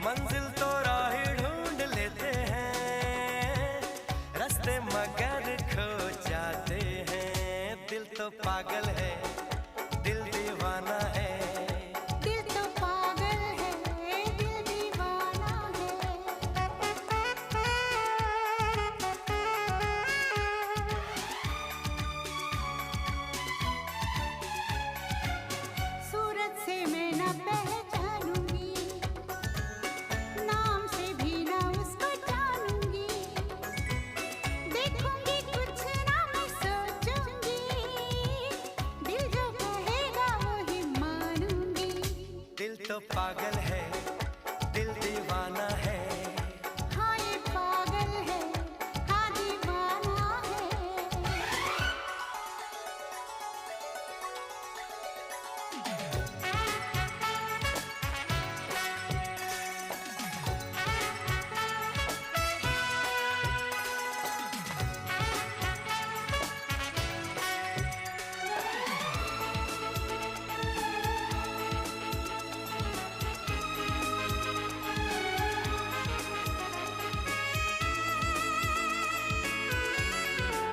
मंजिल तो राही ढूंढ लेते हैं, रास्ते मगर खो जाते हैं। दिल तो पागल है, दिल दीवाना है। दिल तो पागल है, दिल दीवाना है। सूरत से मैं न पहचानूंगी, नाम से भी न उसको जानूंगी। देखूंगी कुछ ना मैं सोचूंगी, दिल जो कहेगा वो ही मानूंगी। दिल तो पागल